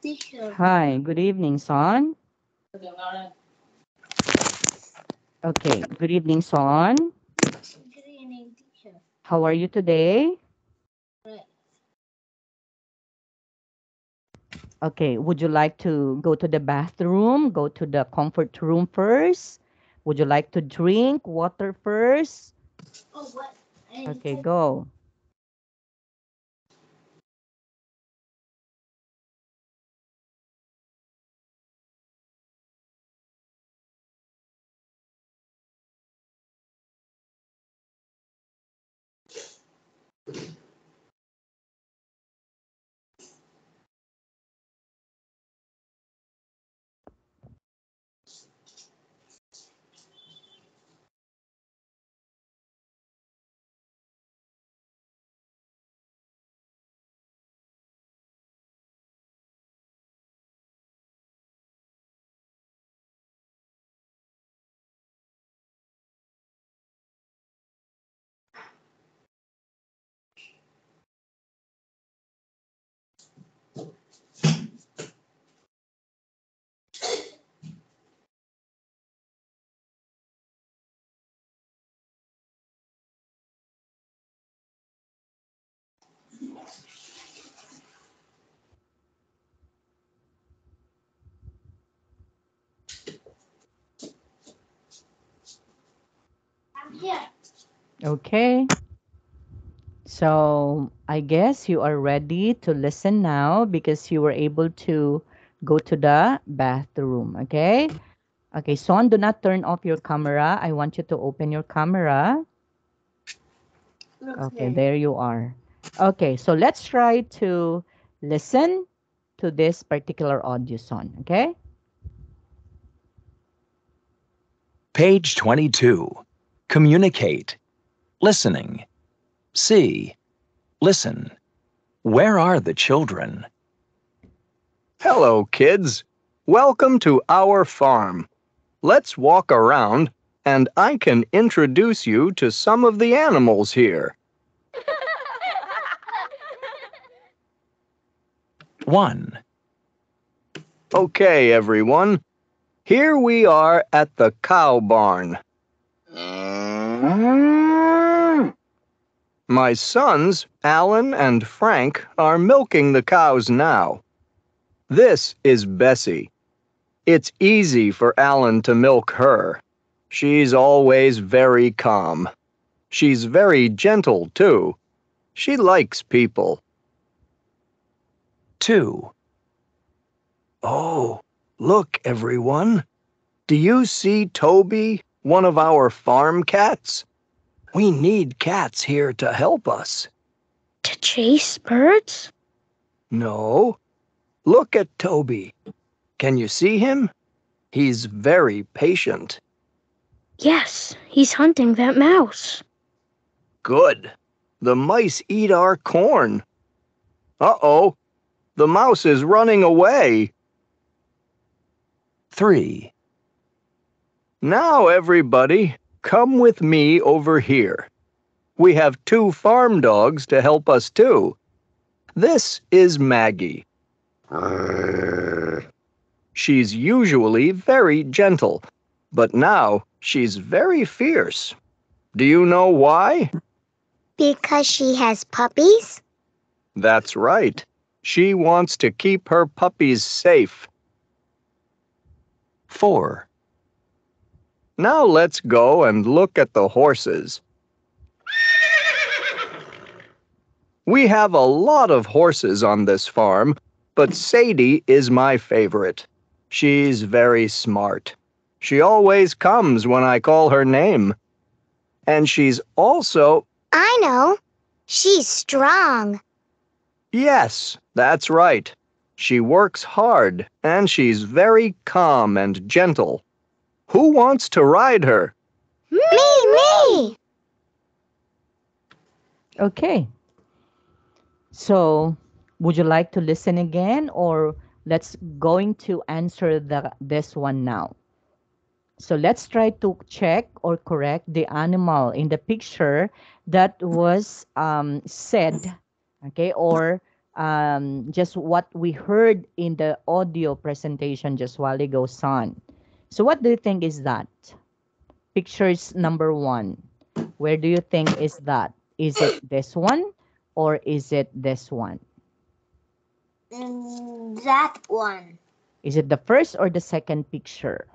Teacher. Hi, good evening, son. Okay, good evening, son. Good evening, teacher. How are you today? Right. Okay, would you like to go to the bathroom? Go to the comfort room first? Would you like to drink water first? Oh, what? Okay, go. I'm here. Okay, so I guess you are ready to listen now because you were able to go to the bathroom. Okay? Okay, son, do not turn off your camera. I want you to open your camera. Okay, Okay. there you are. Okay, so let's try to listen to this particular audio song, okay? Page 22. Communicate. Listening. See. Listen. Where are the children? Hello, kids. Welcome to our farm. Let's walk around, and I can introduce you to some of the animals here. 1, Okay, everyone. Here we are at the cow barn. My sons, Alan and Frank, are milking the cows now. This is Bessie. It's easy for Alan to milk her. She's always very calm. She's very gentle, too. She likes people. 2, Oh, look, everyone. Do you see Toby, one of our farm cats? We need cats here to help us. To chase birds? No. Look at Toby. Can you see him? He's very patient. Yes, he's hunting that mouse. Good. The mice eat our corn. Uh-oh. The mouse is running away. 3, Now, everybody, come with me over here. We have 2 farm dogs to help us, too. This is Maggie. She's usually very gentle, but now she's very fierce. Do you know why? Because she has puppies? That's right. She wants to keep her puppies safe. 4, Now let's go and look at the horses. We have a lot of horses on this farm, but Sadie is my favorite. She's very smart. She always comes when I call her name. And she's also, I know. She's strong. yes, that's right. She works hard, and she's very calm and gentle. Who wants to ride her? Me! Okay. So, would you like to listen again or let's going to answer this one now? So let's try to check or correct the animal in the picture that was said, okay, or just what we heard in the audio presentation just while ago, son. So what do you think is that? Pictures number 1. Where do you think is that? Is it this one or is it this one? That one. Is it the first or the second picture?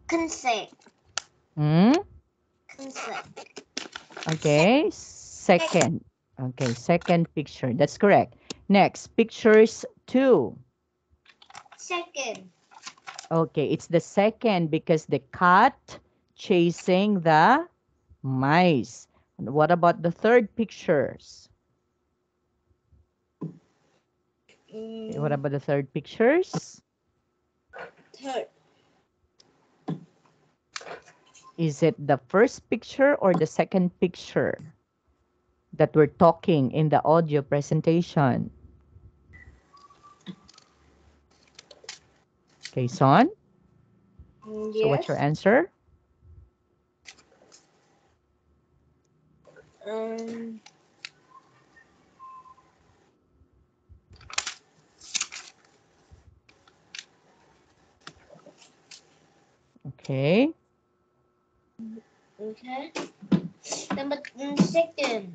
Consent. Hmm? Consent. Okay, second. Okay, second picture. That's correct. Next, pictures 2. Second. Okay, it's the second because the cat chasing the mice. And what about the third pictures? Okay, what about the third pictures? Third. Is it the first picture or the second picture that we're talking in the audio presentation? Okay, Son? Yes. So what's your answer? Um, Okay. okay. Number second.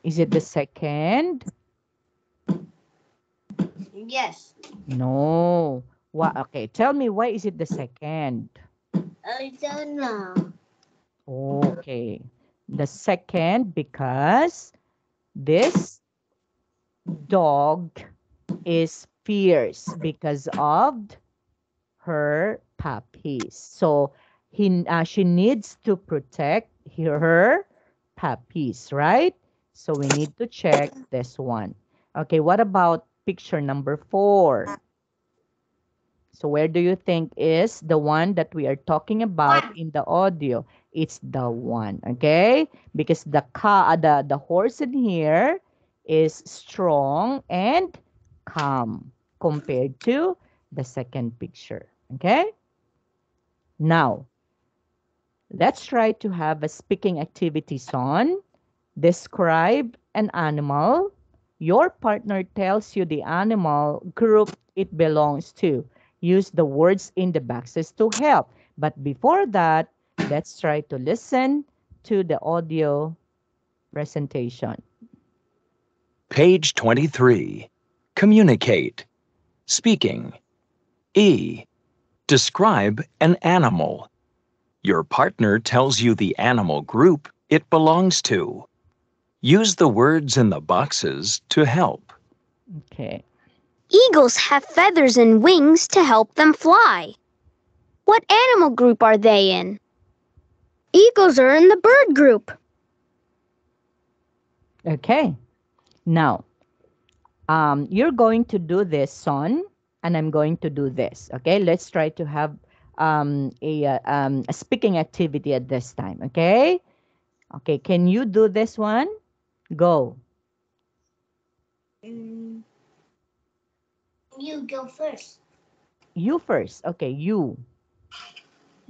Is it the second? Yes. No. What? Okay, tell me why is it the second? I don't know. Okay. The second because this dog is fierce because of her puppies. So she needs to protect her puppies, right? So we need to check this one. Okay, what about picture number 4? So where do you think is the one that we are talking about in the audio? It's the one, okay? Because the horse in here is strong and calm compared to the second picture, okay? Now, let's try to have a speaking activities on. Describe an animal. Your partner tells you the animal group it belongs to. Use the words in the boxes to help. But before that, let's try to listen to the audio presentation. Page 23. Communicate. Speaking. E. Describe an animal. Your partner tells you the animal group it belongs to. Use the words in the boxes to help. Okay. Eagles have feathers and wings to help them fly. What animal group are they in? Eagles are in the bird group. Okay. Now, you're going to do this, son, and I'm going to do this. Okay, let's try to have a speaking activity at this time. Okay, okay, can you do this one? Go. You go first. You first. Okay, you.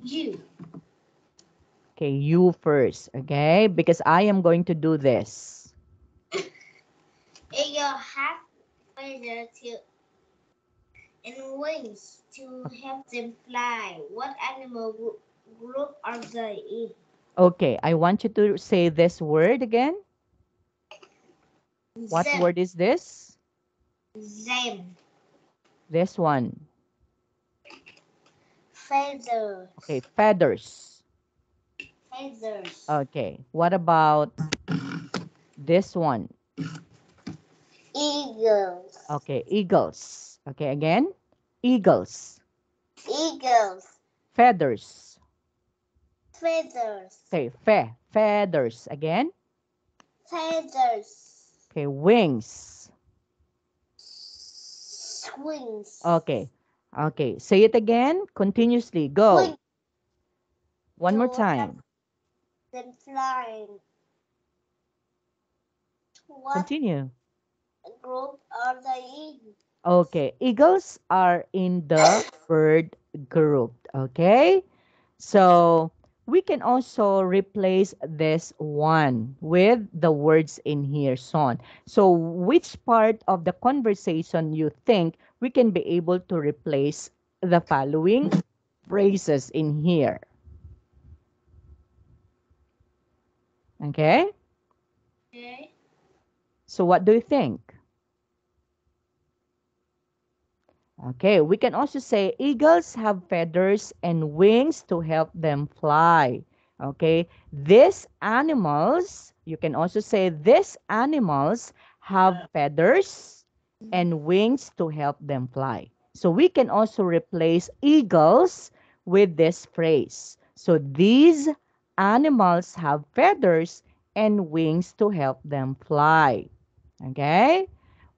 You. Okay, you first. Okay, because I am going to do this. Eagle have feathers and wings to help them fly. What animal group are they in? Okay, I want you to say this word again. What Them. word is this? Them. This one. Feathers. Okay, feathers. Feathers. Okay, what about this one? Eagles. Okay, eagles. Okay, again. Eagles. Eagles. Feathers. Feathers. Okay, feathers. Again. Feathers. Okay, wings. Wings. Okay. Okay, say it again. Continuously. Go. Wings. One more To help time. them flying. What Continue. group are they in? Okay, eagles are in the bird group. Okay. So we can also replace this one with the words in here, son. So which part of the conversation you think we can be able to replace the following phrases in here? Okay? Okay. So what do you think? Okay, we can also say eagles have feathers and wings to help them fly. Okay, these animals, you can also say these animals have feathers and wings to help them fly. So we can also replace eagles with this phrase. So these animals have feathers and wings to help them fly. Okay,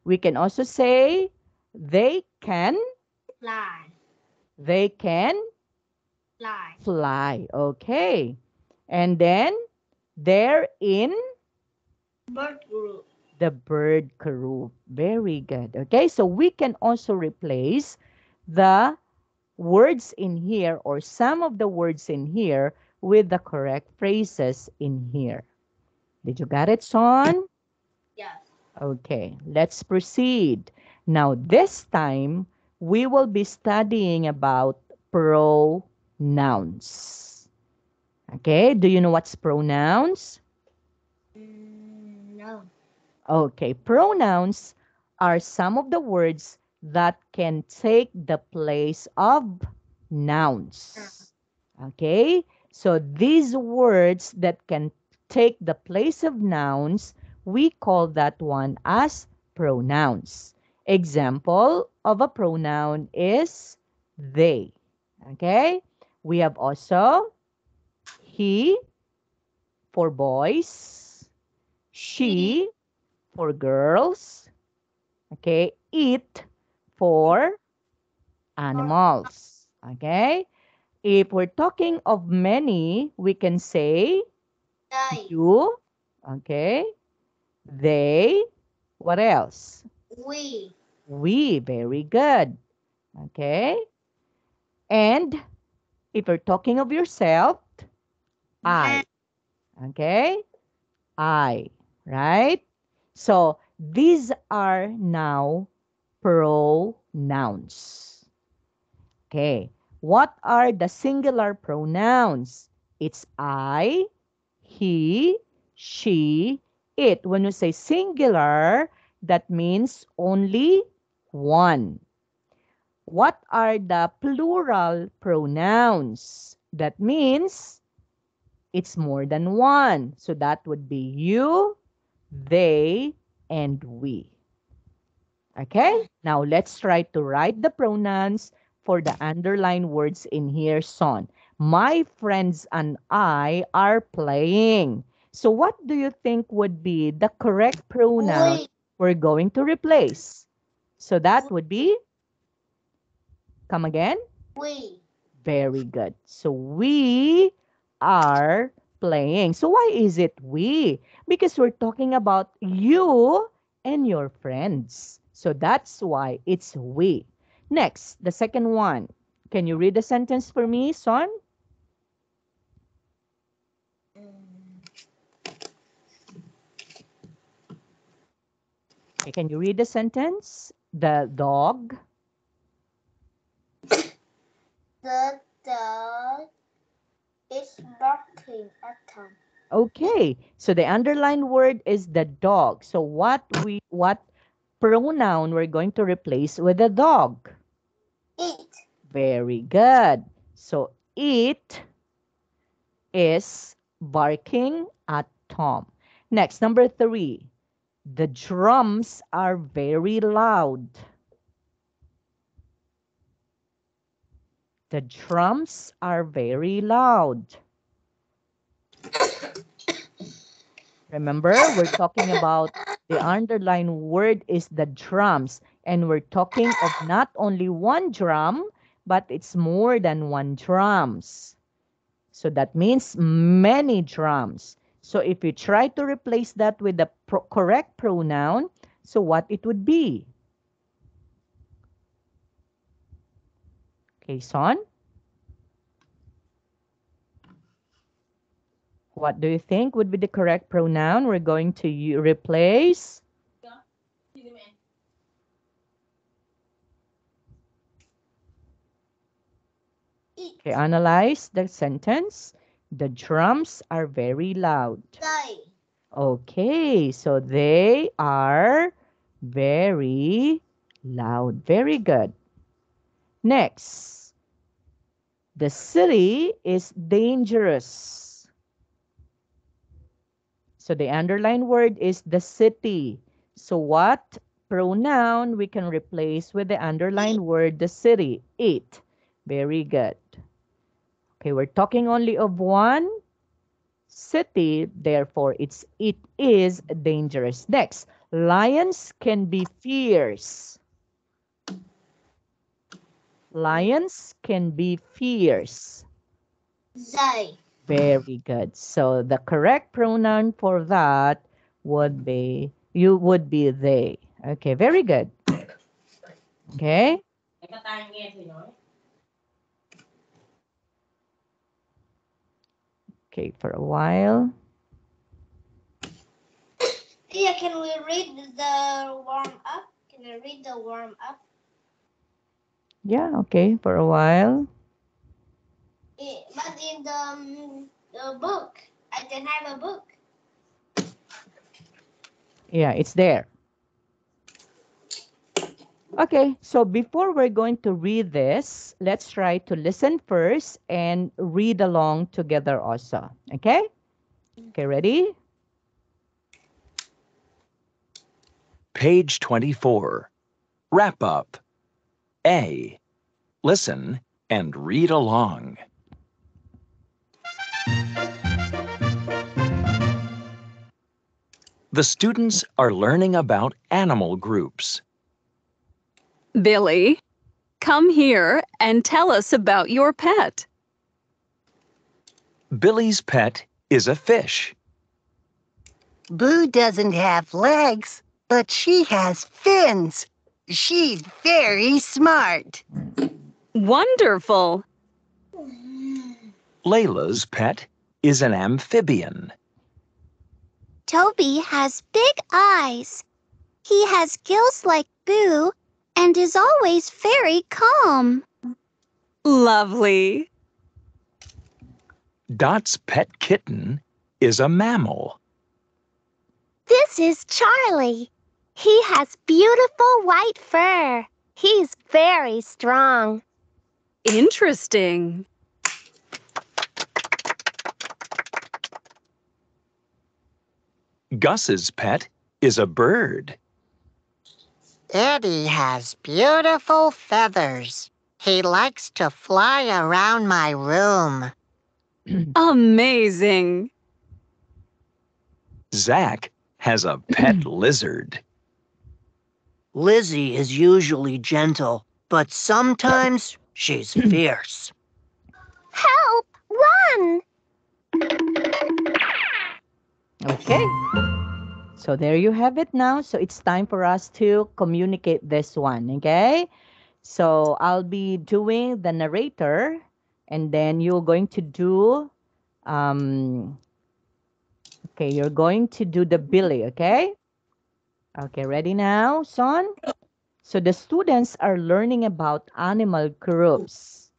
we can also say they can Fly. they can Fly. fly. Okay. And then they're in Bird group. the bird group. Very good. Okay. So we can also replace the words in here or some of the words in here with the correct phrases in here. Did you get it, Sean? Yes. Okay, let's proceed. Now, this time, we will be studying about pronouns. Okay, do you know what's pronouns? No. Okay, pronouns are some of the words that can take the place of nouns. Okay, so these words that can take the place of nouns, we call that one as pronouns. Example of a pronoun is they. Okay, we have also he for boys, she for girls, okay, it for animals. Okay, if we're talking of many, we can say They. you, okay, they, what else? We. We, very good, okay. And if you're talking of yourself, I, Man. okay, I, right? So these are now pronouns. Okay, what are the singular pronouns? It's I, he, she, it. When you say singular, that means only one. What are the plural pronouns? That means it's more than one. So that would be you, they, and we. Okay? Now let's try to write the pronouns for the underlined words in here, son. My friends and I are playing. So what do you think would be the correct pronoun We. we're going to replace? So that would be, come again? We. Very good. So we are playing. So why is it we? Because we're talking about you and your friends. So that's why it's we. Next, the second one. Can you read the sentence for me, son? Okay, can you read the sentence? The dog. The dog is barking at Tom. Okay, so the underlined word is the dog. So what pronoun we're going to replace with the dog? It. Very good. So it is barking at Tom. Next, number 3. The drums are very loud. The drums are very loud. Remember, we're talking about the underlined word is the drums. And we're talking of not only one drum, but it's more than one drums. So that means many drums. So if you try to replace that with the correct pronoun, so what it would be? Okay, son? What do you think would be the correct pronoun? We're going to replace. Okay, analyze the sentence. The drums are very loud. They. Okay, so they are very loud. Very good. Next, the city is dangerous. So the underlined word is the city. So what pronoun we can replace with the underlined word the city? It. Very good. Okay, we're talking only of one city, therefore it is dangerous. Next, lions can be fierce. Lions can be fierce. They. Very good. So the correct pronoun for that would be they. Okay, very good. Okay. Okay, for a while. Yeah, can we read the warm up? Can I read the warm up? Yeah, okay, for a while. But in the book, I don't have a book. Yeah, it's there. Okay, so before we're going to read this, let's try to listen first and read along together also. Okay? Okay, ready? Page 24. Wrap up. A. Listen and read along. The students are learning about animal groups. Billy, come here and tell us about your pet. Billy's pet is a fish. Boo doesn't have legs, but she has fins. She's very smart. Wonderful. Layla's pet is an amphibian. Toby has big eyes. He has gills like Boo and is always very calm. Lovely. Dot's pet kitten is a mammal. This is Charlie. He has beautiful white fur. He's very strong. Interesting. Gus's pet is a bird. Eddie has beautiful feathers. He likes to fly around my room. Amazing. Zach has a pet lizard. Lizzie is usually gentle, but sometimes she's fierce. Help! Run! Okay. So there you have it now. So it's time for us to communicate this one, okay? So I'll be doing the narrator and then you're going to do okay, you're going to do the Billy, okay? Okay, ready now, Son? So the students are learning about animal groups.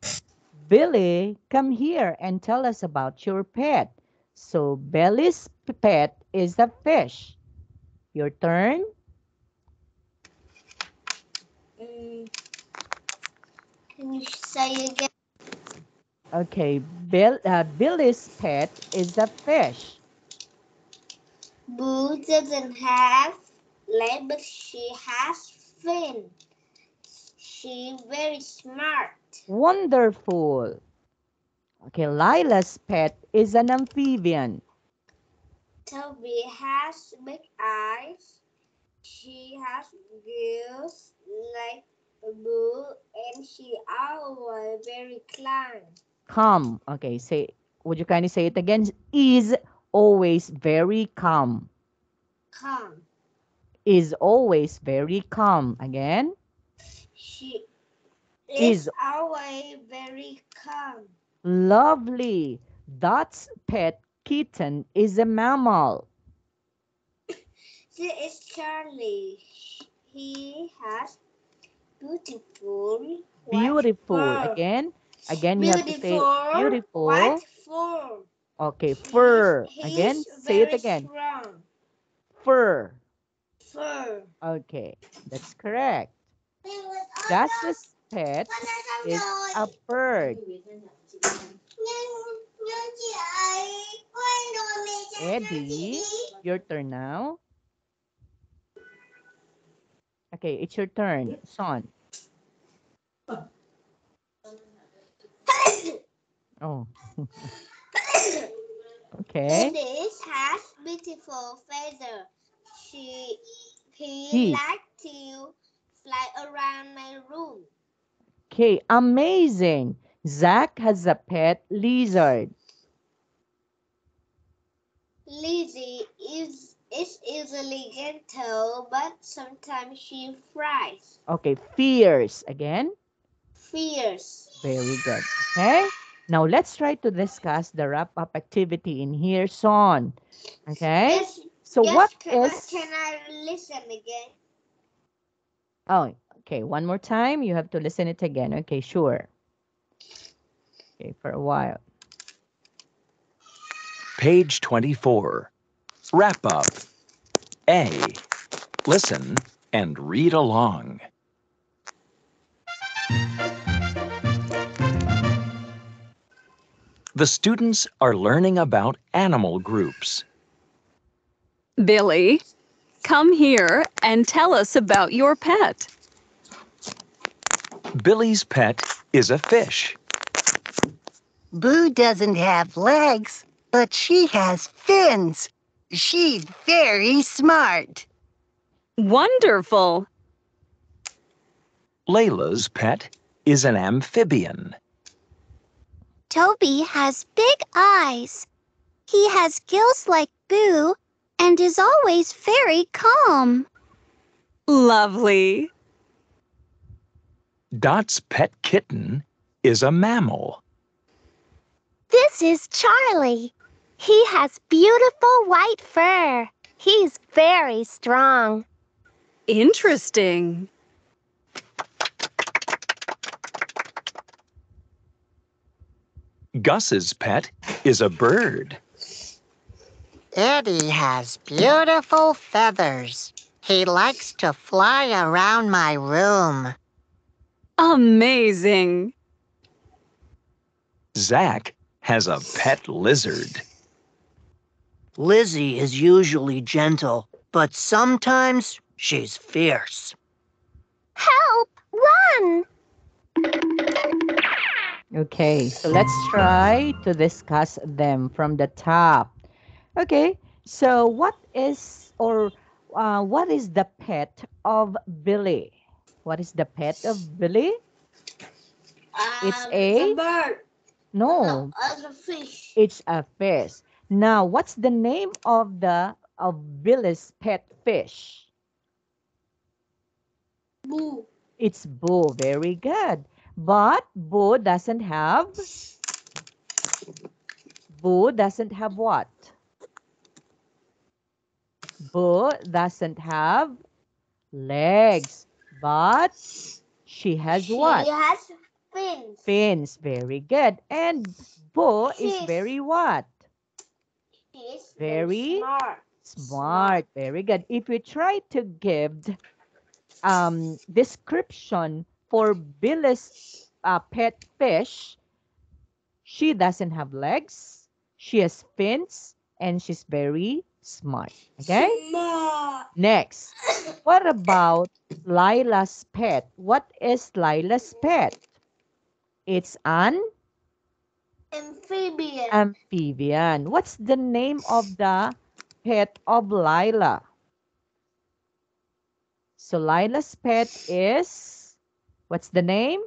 Billy, come here and tell us about your pet. So Billy's pet is a fish. Your turn. Can you say again? Okay, Billy's pet is a fish. Boo doesn't have legs, but she has fin. She's very smart. Wonderful. Okay, Lila's pet is an amphibian. Toby has big eyes. She has gills like a Boo, and she always very calm. Calm. Okay, would you kindly say it again? Is always very calm. Calm. Is always very calm. Again. She Is always very calm. lovely. Dot's pet kitten is a mammal? This is Charlie. He has beautiful white Beautiful. fur. Again, you have to say Beautiful white beautiful. fur. Okay, fur. Again, He's say it very again. strong. Fur. Fur. Okay, that's correct. Gus's pet is a bird. Eddie, your turn now. Okay, it's your turn. Son. Oh, okay. Eddie has beautiful feather. He He. likes to fly around my room. Okay, amazing. Zach has a pet lizard. Lizzie is easily gentle, but sometimes she fries. Okay, fierce. Again. Fierce. Very good. Okay. Now let's try to discuss the wrap-up activity in here, Son. Okay. Yes, So yes, what but is... can I listen again? Oh, okay. One more time. You have to listen it again. Okay, sure. Okay, for a while. Page 24. Wrap up. A. Listen and read along. The students are learning about animal groups. Billy, come here and tell us about your pet. Billy's pet is a fish. Boo doesn't have legs, but she has fins. She's very smart. Wonderful. Layla's pet is an amphibian. Toby has big eyes. He has gills like Boo and is always very calm. Lovely. Dot's pet kitten is a mammal. This is Charlie. He has beautiful white fur. He's very strong. Interesting. Gus's pet is a bird. Eddie has beautiful feathers. He likes to fly around my room. Amazing. Zach has a pet lizard. Lizzie is usually gentle, but sometimes she's fierce. Help! Run! Okay, so let's try to discuss them from the top. Okay, so what is the pet of Billy? What is the pet of Billy? It's The a... bird. No, The fish. it's a fish. Now, what's the name of Billy's pet fish? Boo. It's Boo. Very good. But Boo doesn't have what? Boo doesn't have legs, but she has what? She has fins. Fins. Very good. And Boo is She's- very what? She's Very smart. smart. Very good. If we try to give description for Billy's pet fish, she doesn't have legs, she has fins, and she's very smart. Okay? Smart. Next, what about Lila's pet? What is Lila's pet? It's an Amphibian. amphibian. What's the name of the pet of Lila? So Lila's pet is, what's the name?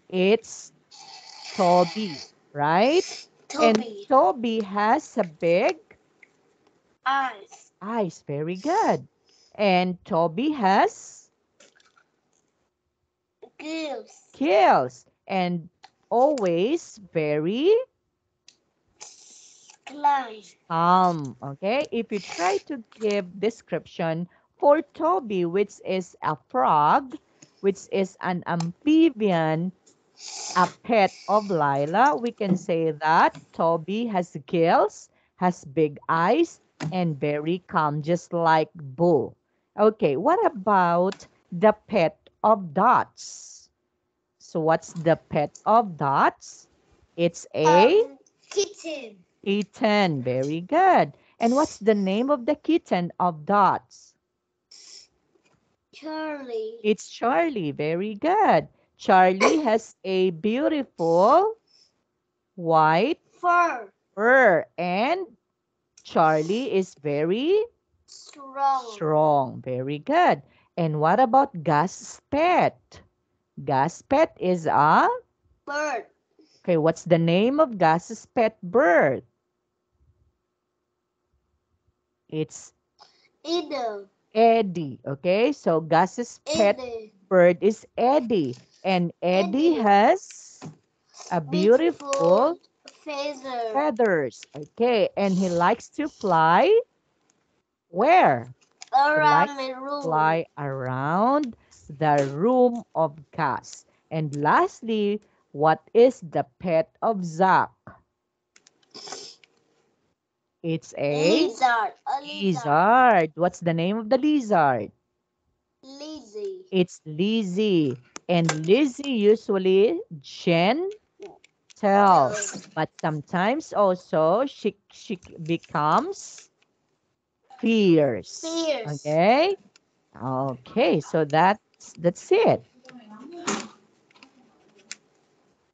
It's Toby, right? And Toby. Toby has a big Eyes. eyes. Very good. And Toby has Gills. gills and always very Okay, if you try to give description for Toby, which is a frog, which is an amphibian, a pet of Lila, we can say that Toby has gills, has big eyes, and very calm, just like Boo. Okay, what about the pet of Dots? So what's the pet of Dots? It's a Kitten. kitten. Very good. And what's the name of the kitten of Dots? Charlie. It's Charlie. Very good. Charlie has a beautiful white Fur. fur, and Charlie is very Strong. strong. Very good. And what about Gus's pet? Gus's pet is a... Bird. Okay, what's the name of Gus's pet bird? It's Eagle. Eddie. Okay, so Gus's pet Eagle. bird is Eddie. And Eddie Eddie. has a Beautiful beautiful feather. feathers. Okay, and he likes to fly where? He likes Around my to room. fly around the room of Gus. And lastly, what is the pet of Zach? It's a Lizard. A lizard. lizard. What's the name of the lizard? Lizzie. It's Lizzie. And Lizzie usually gentle, but sometimes also she becomes fierce. Fierce. Okay? Okay, so that's it.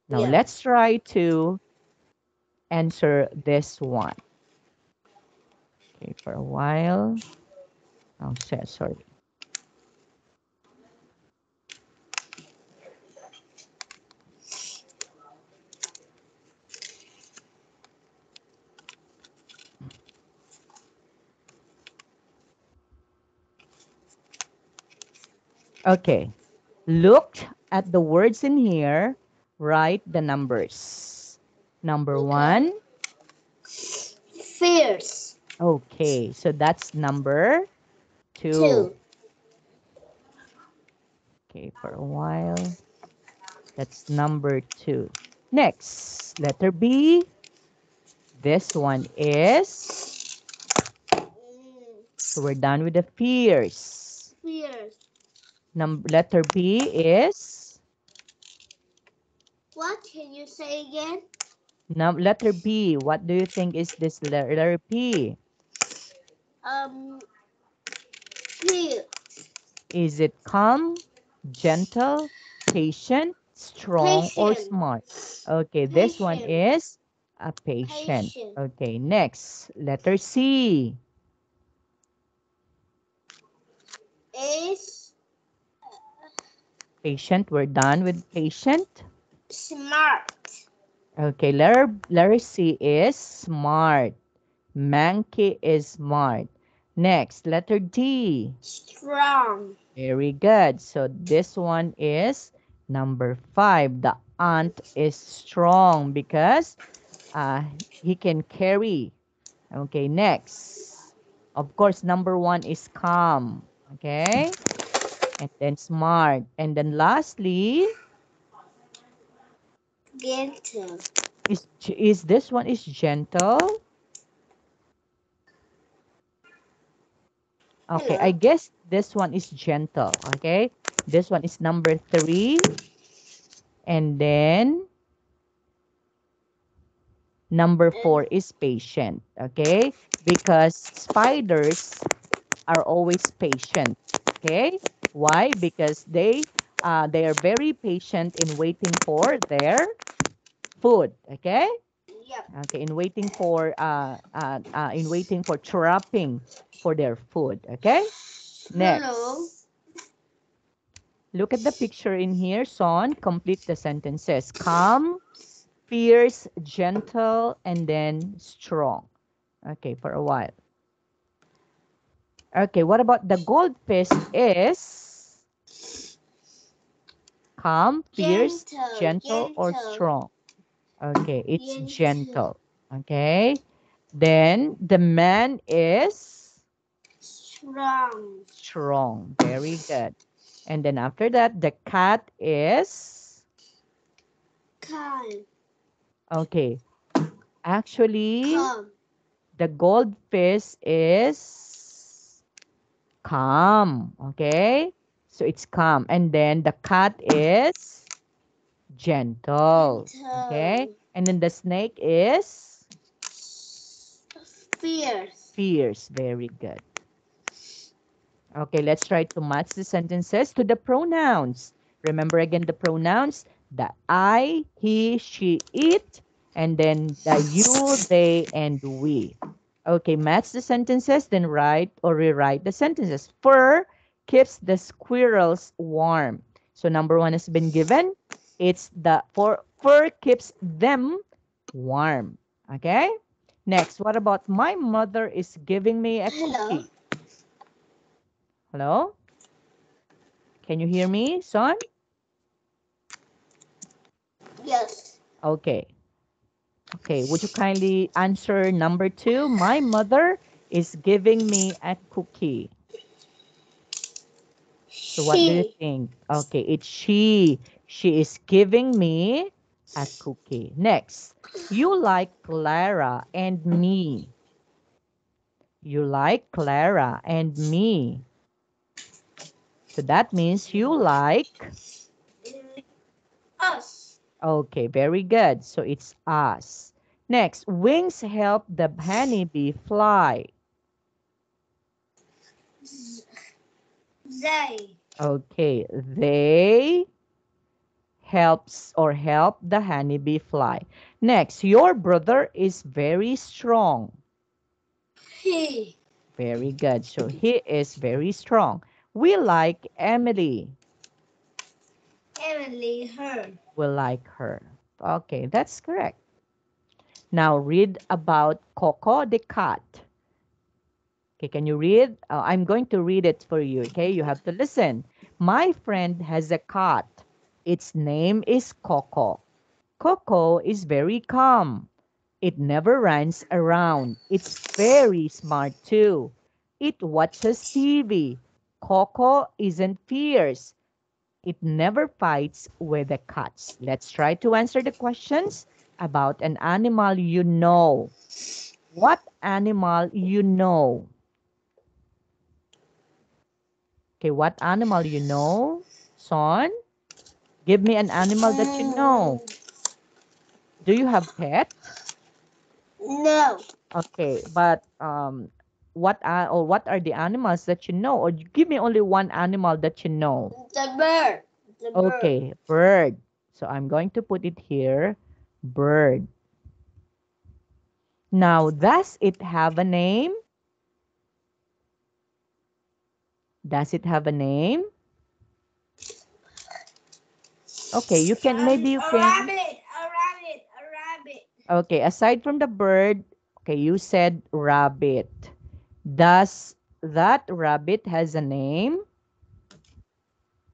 Now Yeah. let's try to answer this one. Okay, for a while. Oh, sorry. Okay. Look at the words in here. Write the numbers. Number Okay. 1. Fierce. Okay, so that's number 2. 2. Okay, for a while. That's number 2. Next, letter B. This one is, so we're done with the fierce. Fierce. Letter B is, What can you say again? letter B. What do you think is this letter P? Fierce. Is it calm, gentle, patient, strong, or Patient. smart? Okay, this one Patient. is a patient. Patient. Okay, next, letter C. Is Patient, we're done with patient. smart. Okay, letter C is smart. Monkey is smart. Next, letter D. Strong. Very good. So this one is number 5. The ant is strong because he can carry. Okay, next. Of course, number 1 is calm. Okay, and then smart. And then lastly, Gentle. is this one is gentle? Okay, I Hello. guess this one is gentle. Okay, this one is number 3. And then number 4 is patient. Okay, because spiders are always patient. Okay, why? Because they are very patient in waiting for their food. Okay, Yep. okay, in waiting for trapping for their food. Okay, Hello. next. Look at the picture in here, Son. Complete the sentences. Calm, fierce, gentle, and then strong. Okay, for a while. Okay, what about the goldfish is calm, fierce, gentle, or Gentle. strong? Okay, it's Gentle. gentle. Okay. Then the man is Strong. strong. Very good. And then after that, the cat is Calm. okay. Actually, Calm. the goldfish is calm. Okay. So it's calm. And then the cat is gentle. Okay. Gentle. And then the snake is Fierce. fierce. Very good. Okay, let's try to match the sentences to the pronouns. Remember again the pronouns, the I, he, she, it, and then the you, they, and we. Okay, match the sentences, then write or rewrite the sentences. Fur keeps the squirrels warm. So number one has been given. It's the fur keeps them warm. Okay? Next, what about my mother is giving me a Hello. cookie? Hello? Can you hear me, son? Yes. Okay. Okay, would you kindly answer number two? My mother is giving me a cookie. So what do you She. think? Okay, it's she. She is giving me a cookie. Next, you like Clara and me. You like Clara and me. So that means you like. Us. Okay, very good. So it's us. Next, wings help the honeybee fly. They. Okay, they help the honeybee fly. Next, your brother is very strong. He. Very good. So he is very strong. We like Emily. Emily. Her. We like her. Okay, that's correct. Now read about Coco the cat. Okay, can you read? I'm going to read it for you. Okay, you have to listen. My friend has a cat. Its name is Coco. Coco is very calm. It never runs around. It's very smart too. It watches TV. Coco isn't fierce. It never fights with the cats. Let's try to answer the questions about an animal you know. What animal you know? Okay, what animal you know? Son, give me an animal that you know. Do you have pet? No. Okay, but what are the animals that you know? Or give me only one animal that you know. The bird. The bird. Okay, bird. So I'm going to put it here, bird. Now, does it have a name? Does it have a name? Okay, you can maybe you A can. rabbit. A rabbit. A rabbit. Okay, aside from the bird, okay, you said rabbit. Does that rabbit has a name?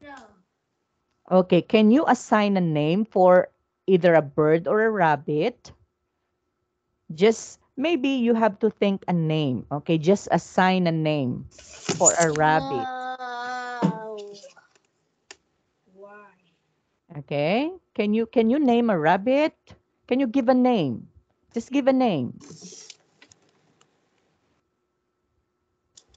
No. Okay, can you assign a name for either a bird or a rabbit? Just maybe you have to think a name. Okay, just assign a name for a rabbit. No. Why? Okay? Can you name a rabbit? Can you give a name? Just give a name.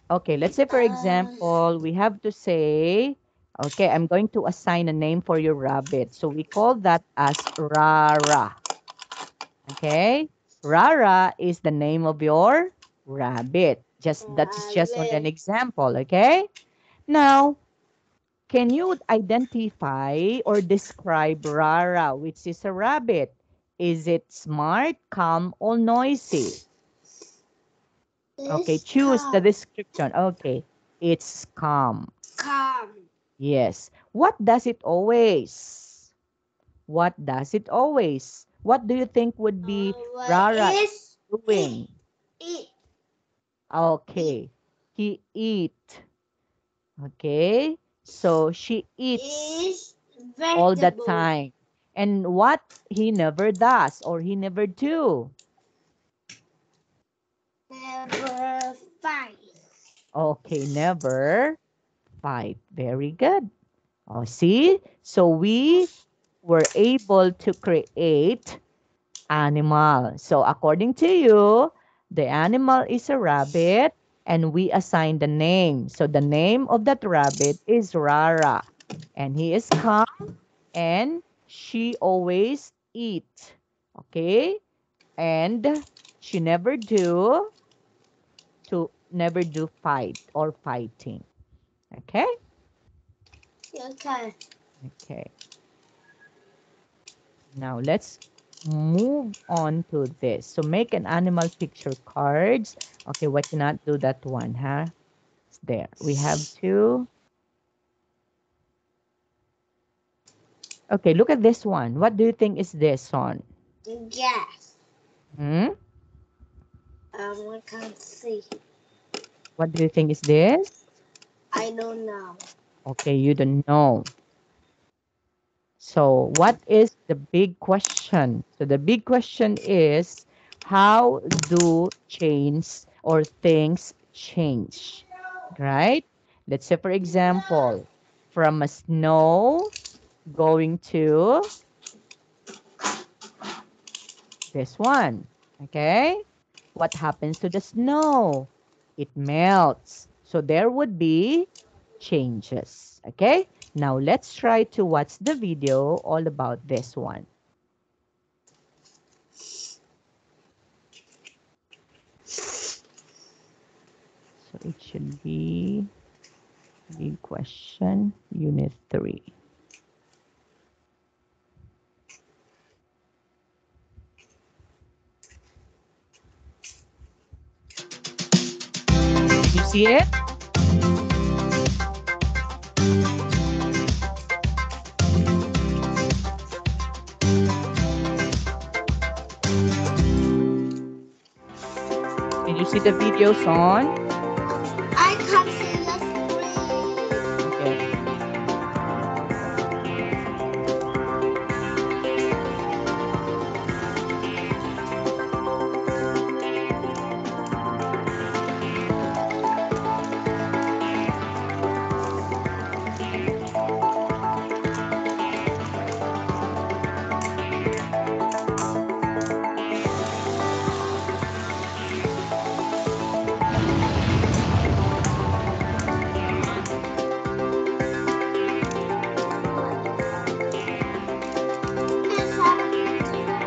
Okay, let's say for example, we have to say, okay, I'm going to assign a name for your rabbit. So we call that as Rara. Okay? Rara is the name of your rabbit. That's just only an Rabbit. example, okay? Now, can you identify or describe Rara, which is a rabbit? Is it smart, calm, or noisy? Okay, It's choose the calm. description. Okay, it's calm. Calm. Yes. What does it always? What does it always? What do you think would be Rara Is eat. doing? Eat. Eat. Okay, he eat. Okay, so she eats Is all the vegetable. time. And what he never does or he never do? Never fight. Okay, never fight. Very good. Oh, see? So we were able to create animal. So according to you, the animal is a rabbit and we assign the name. So the name of that rabbit is Rara. And he is calm and she always eat. Okay? And she never do fight or fighting. Okay? Okay. Okay. Now let's move on to this. So make an animal picture cards. Okay, why cannot do that one, huh? It's there. We have to. Okay, look at this one. What do you think is this, Son? Yes. Hmm? I can't see. What do you think is this? I don't know. Okay, you don't know. So what is the big question? So the big question is, how do chains or things change? Right? Let's say, for example, from a snow going to this one. Okay? What happens to the snow? It melts. So there would be changes. Okay? Now let's try to watch the video all about this one. So it should be big question, unit 3. Did you see it? Did you see the videos on? I can't see the screen. Okay. It's happening to me.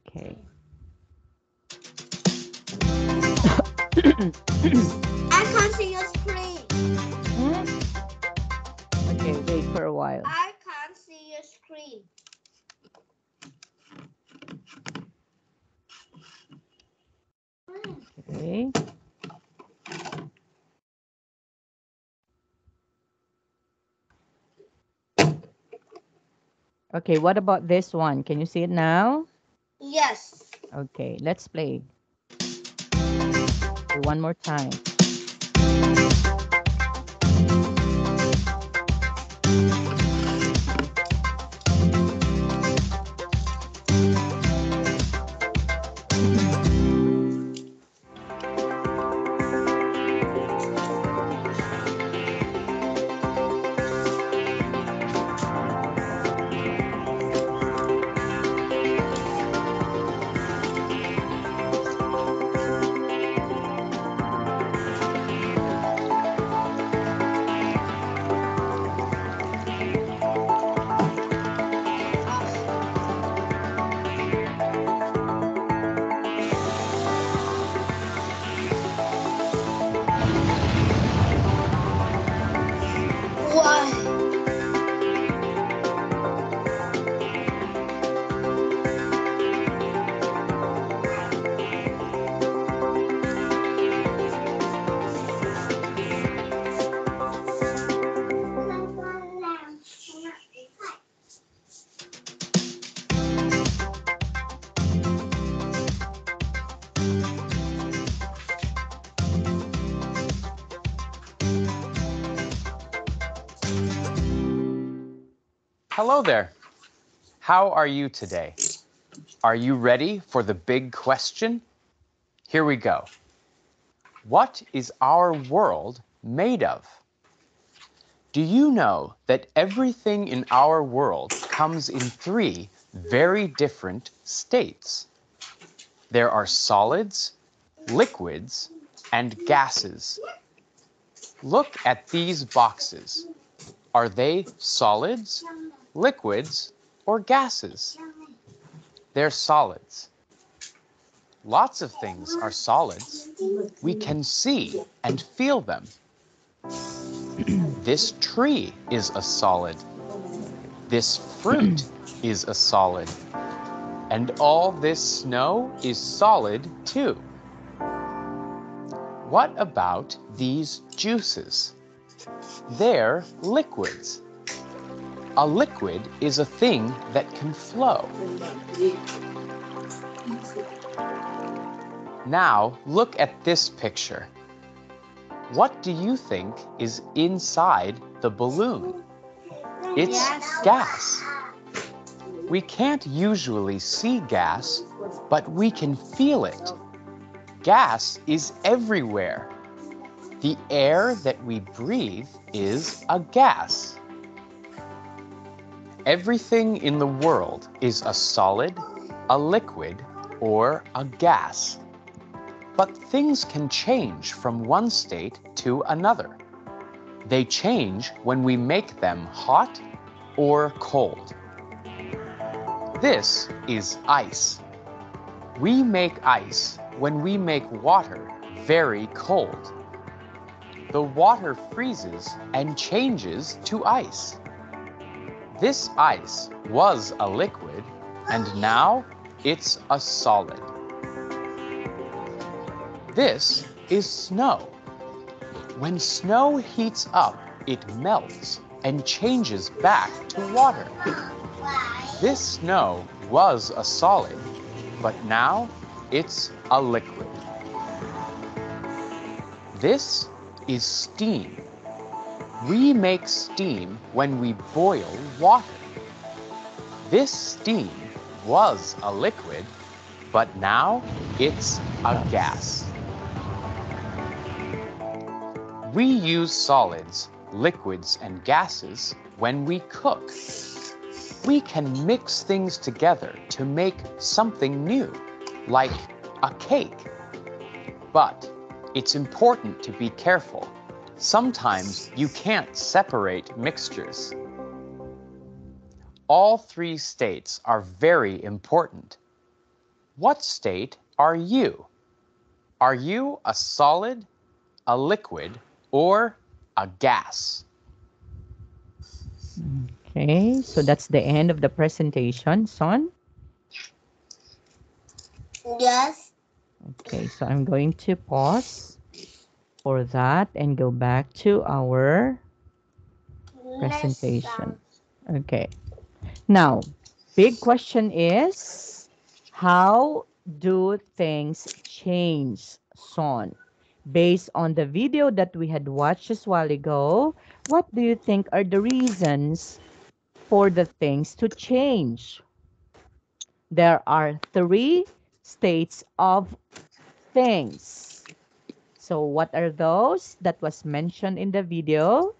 Okay. I can't see your screen. Hmm? Okay, wait for a while. I can't see your screen. Okay. Okay, what about this one? Can you see it now? Yes. Okay, let's play. Okay, one more time. Hello there. How are you today? Are you ready for the big question? Here we go. What is our world made of? Do you know that everything in our world comes in three very different states? There are solids, liquids, and gases. Look at these boxes. Are they solids, liquids, or gases? They're solids. Lots of things are solids. We can see and feel them. This tree is a solid. This fruit is a solid. And all this snow is solid too. What about these juices? They're liquids. A liquid is a thing that can flow. Now look at this picture. What do you think is inside the balloon? It's gas. We can't usually see gas, but we can feel it. Gas is everywhere. The air that we breathe is a gas. Everything in the world is a solid, a liquid, or a gas. But things can change from one state to another. They change when we make them hot or cold. This is ice. We make ice when we make water very cold. The water freezes and changes to ice. This ice was a liquid, and now it's a solid. This is snow. When snow heats up, it melts and changes back to water. This snow was a solid, but now it's a liquid. This is steam. We make steam when we boil water. This steam was a liquid, but now it's a gas. We use solids, liquids, and gases when we cook. We can mix things together to make something new, like a cake. But it's important to be careful. Sometimes you can't separate mixtures. All three states are very important. What state are you? Are you a solid, a liquid, or a gas? Okay, so that's the end of the presentation, Son. Yes. Okay, so I'm going to pause for that and go back to our presentation. Okay. Now, big question is, how do things change, Son? Based on the video that we had watched just a while ago, what do you think are the reasons for the things to change? There are three states of things. So what are those that was mentioned in the video?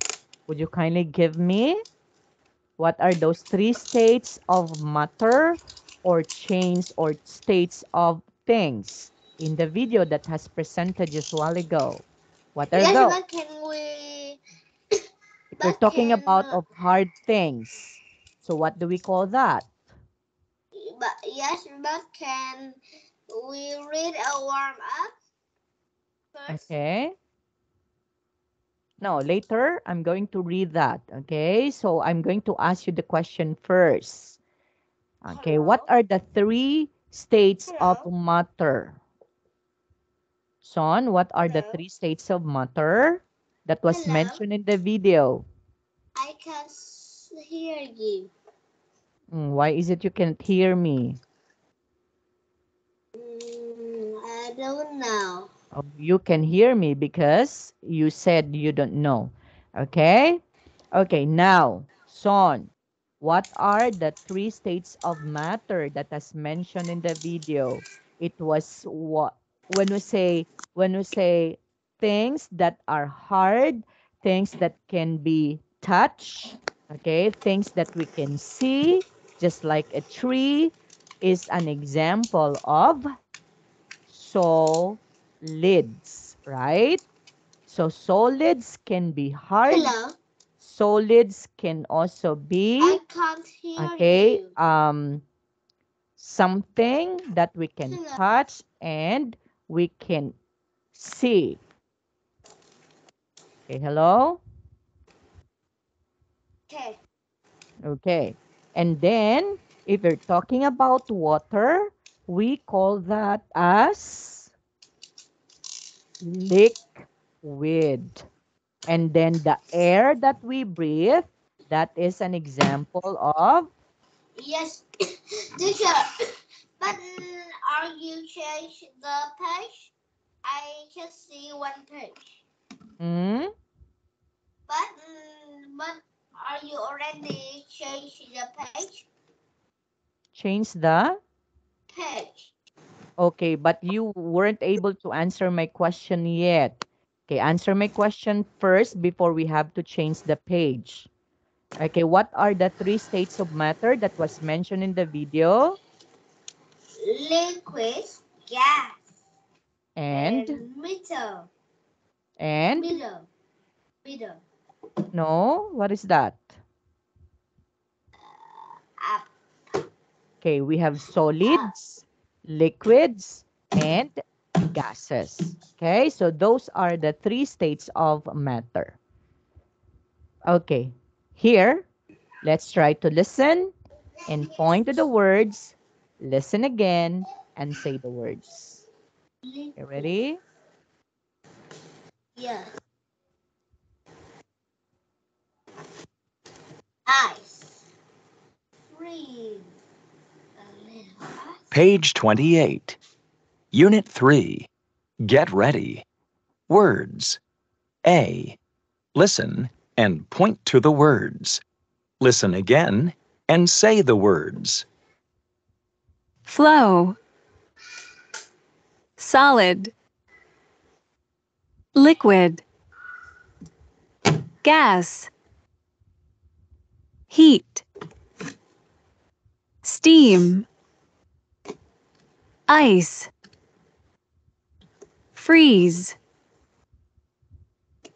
Would you kindly give me? What are those three states of matter or change or states of things in the video that has presented just a while ago? What are Yes, those? but can we? If we're talking about of hard things, so what do we call that? But yes, but can we read a warm up first? Okay. No, later I'm going to read that. Okay, so I'm going to ask you the question first. Okay, what are the three states of matter? Son, what are the three states of matter that was mentioned in the video? I can hear you. Why is it you can't hear me? I don't know. Oh, you can hear me because you said you don't know. Okay? Okay, now, Son, What are the three states of matter that is mentioned in the video? It was what when we say things that are hard, things that can be touched, okay, things that we can see, just like a tree, is an example of solids, right? So solids can be hard. Hello. Solids can also be, I can't hear okay, you. something that we can Hello. touch and we can see. Okay, hello? Okay. Okay. And then, if you're talking about water, we call that as liquid. And then the air that we breathe, that is an example of, Yes, teacher. But are you change the page? I just see one page. hmm, But are you already changed the change the, page? okay, but you weren't able to answer my question yet. Okay, answer my question first before we have to change the page. Okay, what are the three states of matter that was mentioned in the video? Liquid, gas, And, and middle, and, middle, middle. no, what is that? Up, Okay, we have up. solids, liquids, and gases. Okay, so those are the three states of matter. Okay, here, let's try to listen and point to the words, listen again, and say the words. Okay, ready? Yeah. Ice. Freeze. A little ice. Page 28. Unit 3. Get ready. Words. A. Listen and point to the words. Listen again and say the words. Flow. Solid. Liquid. Gas. Heat. Steam. Ice. Freeze.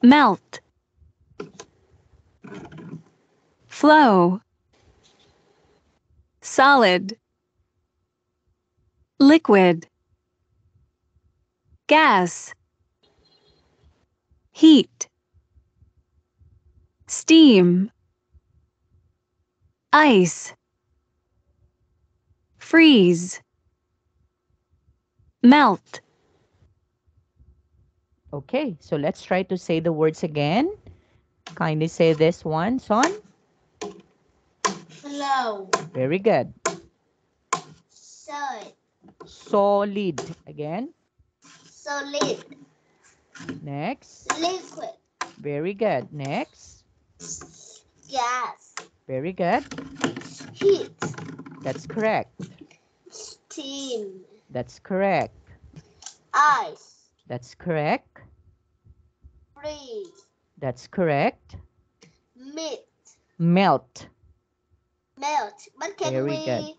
Melt. Flow. Solid. Liquid. Gas. Heat. Steam. Ice. Freeze. Melt. Okay, so let's try to say the words again. Kindly say this one, Son. Flow. Very good. Solid. Solid. Again. Solid. Next. Liquid. Very good. Next. Gas. Very good. Heat. That's correct. Steam. That's correct. Ice. That's correct. Freeze. That's correct. Meat. Melt. Melt. But Very good.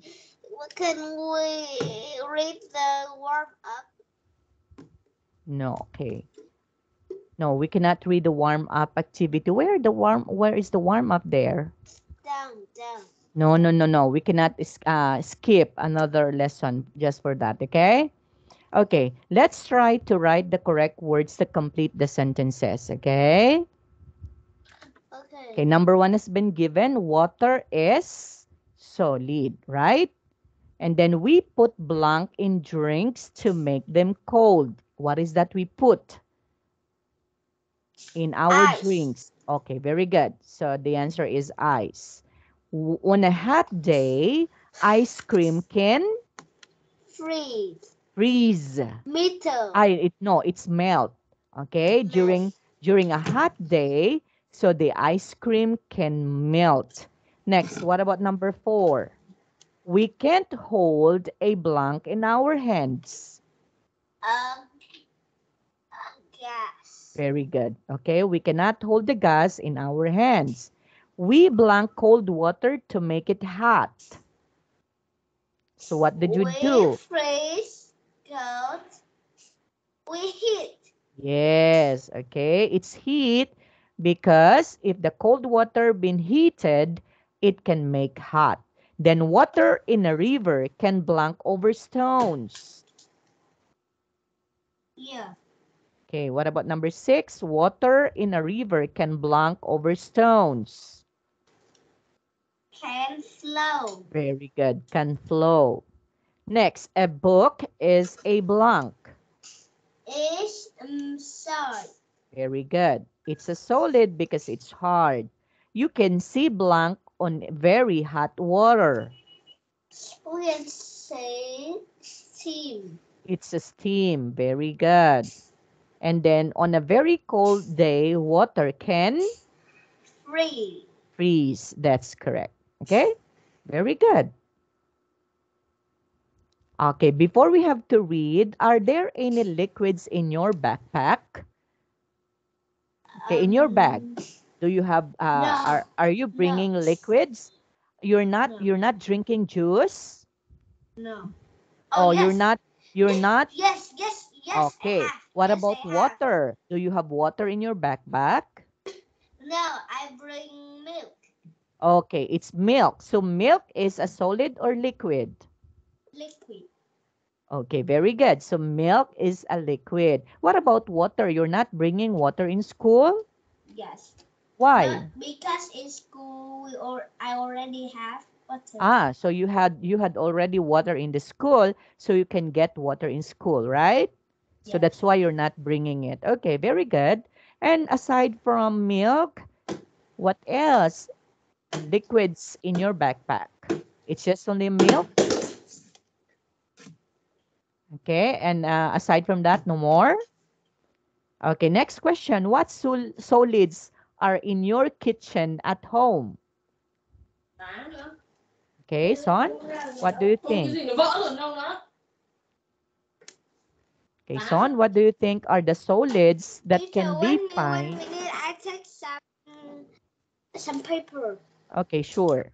can we read the warm up? No, okay. No, we cannot read the warm-up activity. Where is the warm-up there? Down, down. No, no, no, no. We cannot skip another lesson just for that, okay? Okay, let's try to write the correct words to complete the sentences, okay? Okay, Okay. number one has been given. Water is solid, right? And then we put blank in drinks to make them cold. What is that we put in our Ice. drinks? Okay, very good. So the answer is ice. On a hot day, ice cream can Freeze. freeze. Metal. No, it's melt. Okay, during a hot day, so the ice cream can melt. Next, what about number 4? We can't hold a blank in our hands. Um, gas. Very good. Okay, we cannot hold the gas in our hands. We blank cold water to make it hot. So what did you We do? freeze, cold, we heat. Yes, okay. It's heat because if the cold water been heated, it can make hot. Then water in a river can blank over stones. Yeah. Okay, what about number 6? Water in a river can blank over stones. Can flow. Very good, can flow. Next, a book is a blank. Is solid. Very good. It's a solid because it's hard. You can see blank on very hot water. We can say steam. It's a steam. Very good. And then on a very cold day, water can Free. freeze. That's correct. Okay? Very good. Okay, before we have to read, are there any liquids in your backpack? Okay, in your bag, do you have No. are you No. bringing liquids? No. You're not drinking juice? No. Oh, Oh, yes. you're not? Yes, yes, yes, I Okay. have. What Yes, about I have. water? Do you have water in your backpack? No, I bring milk. Okay, it's milk. So milk is a solid or liquid? Liquid. Okay, very good. So milk is a liquid. What about water? You're not bringing water in school? Yes. Why? But because in school I already have water. Ah, so you had already water in the school, so you can get water in school, right? So Yes. that's why you're not bringing it. Okay, very good. And aside from milk, what else? Liquids in your backpack. It's just only milk. Okay, and aside from that, no more. Okay, next question. What solids are in your kitchen at home? Okay, Son, what do you think? Okay, Son, what do you think are the solids that Teacher, can be one found? minute, I take some paper. Okay, sure.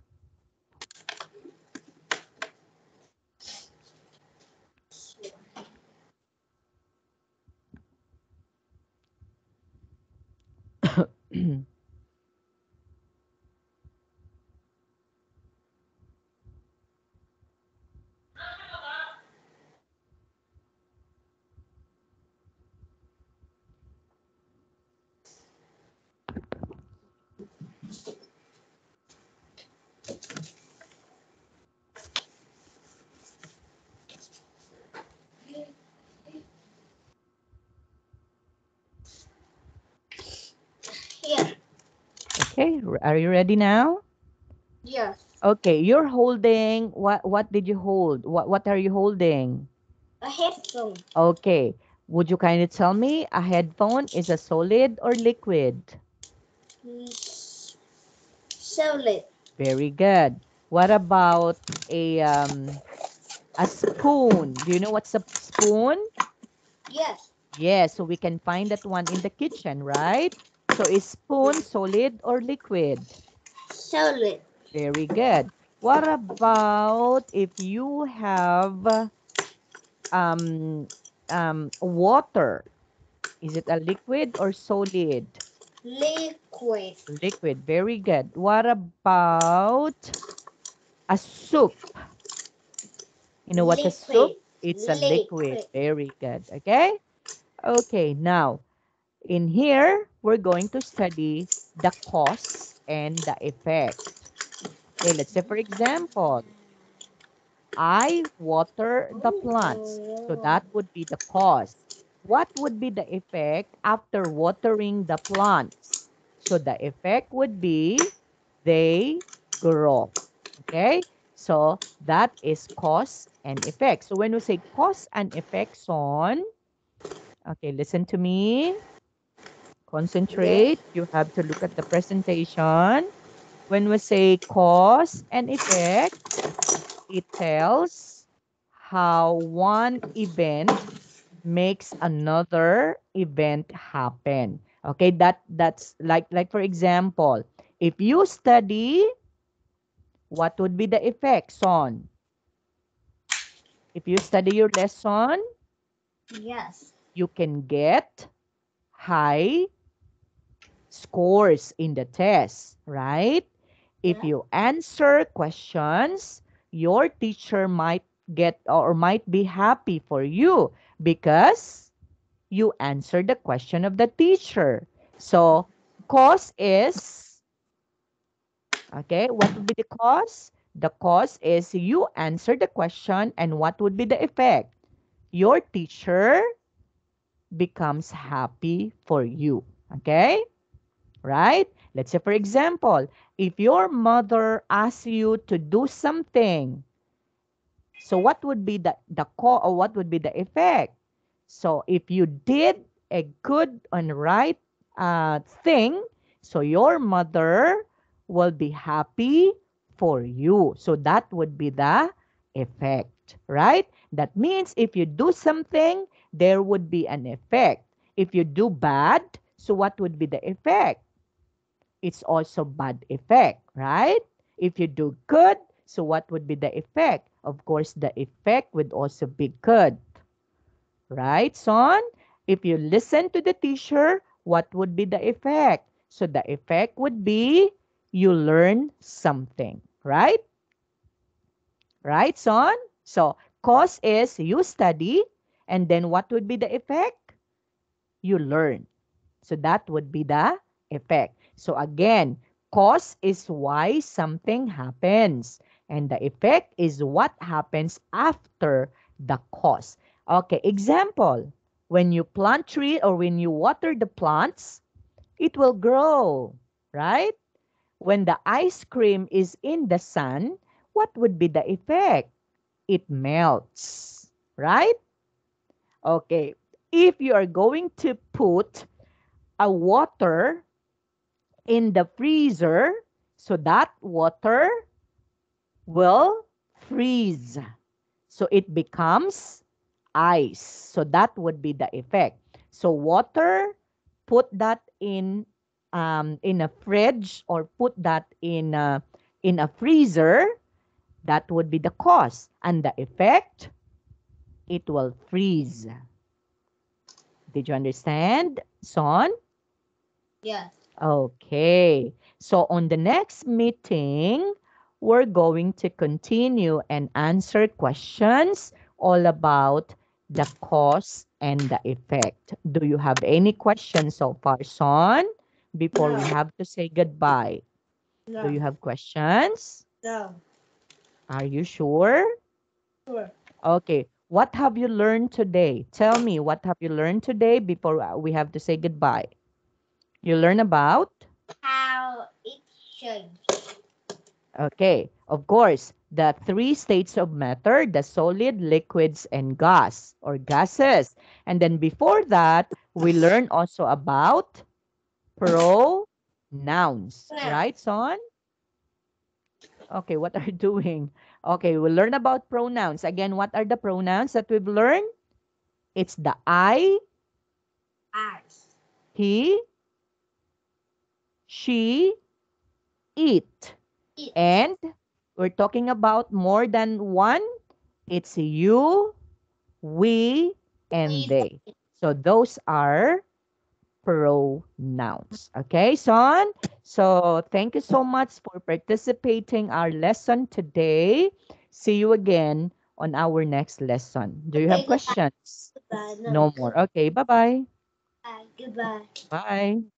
Here. Okay, are you ready now? Yes. Okay, you're holding what did you hold? What are you holding? A headphone. Okay. Would you kindly tell me a headphone is a solid or liquid? Solid. Very good. What about a spoon? Do you know what's a spoon? Yes. Yes, so we can find that one in the kitchen, right? So is spoon solid or liquid? Solid. Very good. What about if you have um water? Is it a liquid or solid? Liquid. Liquid. Very good. What about a soup? You know what's a soup? Liquid. It's a liquid. Liquid. Very good. Okay? Okay, now in here, we're going to study the cause and the effect. Okay, let's say, for example, I water the plants. So that would be the cause. What would be the effect after watering the plants? So the effect would be they grow. Okay? So that is cause and effect. So when we say cause and effect, son, okay, listen to me. Yes. Concentrate. You have to look at the presentation. When we say cause and effect, it tells how one event makes another event happen. Okay, that's like for example, if you study, what would be the effect, Son? If you study your lesson, Yes. you can get high scores in the test, right? If Yeah. you answer questions, your teacher might get or might be happy for you because you answered the question of the teacher. So, cause is, okay, what would be the cause? The cause is you answer the question, and what would be the effect? Your teacher becomes happy for you. Okay? Right? Let's say, for example, if your mother asks you to do something, so what would be the cause or what would be the effect? So if you did a good and right thing, so your mother will be happy for you. So that would be the effect, right? That means if you do something, there would be an effect. If you do bad, so what would be the effect? It's also bad effect, right? If you do good, so what would be the effect? Of course, the effect would also be good. Right, son? If you listen to the teacher, what would be the effect? So the effect would be you learn something, right? Right, son? So cause is you study, and then what would be the effect? You learn. So that would be the effect. So again, cause is why something happens. And the effect is what happens after the cause. Okay, example. When you plant tree or when you water the plants, it will grow, right? When the ice cream is in the sun, what would be the effect? It melts, right? Okay, if you are going to put a water in the freezer, so that water will freeze. So it becomes ice. So that would be the effect. So water, put that in a fridge or put that in a freezer, that would be the cause. And the effect, it will freeze. Did you understand, Son? Yes. Okay. So on the next meeting, we're going to continue and answer questions all about the cause and the effect. Do you have any questions so far, Son? Before we No. have to say goodbye. Do No. you have questions? No. Are you sure? Sure. Okay. What have you learned today? Tell me, what have you learned today before we have to say goodbye? You learn about? How it changed. Okay, of course, the three states of matter, the solid, liquids, and gas or gases. And then before that, we learn also about pronouns, Now. right, son? Okay, what are you doing? Okay, we'll learn about pronouns. Again, what are the pronouns that we've learned? It's the I, Eyes. he, she, it. It. And we're talking about more than one. It's you, we, and We. they. So those are pronouns. Okay, son? So thank you so much for participating our lesson today. See you again on our next lesson. Do you have Okay, goodbye. questions? Goodbye. No. No more. Okay, bye-bye. Goodbye. Goodbye. Bye.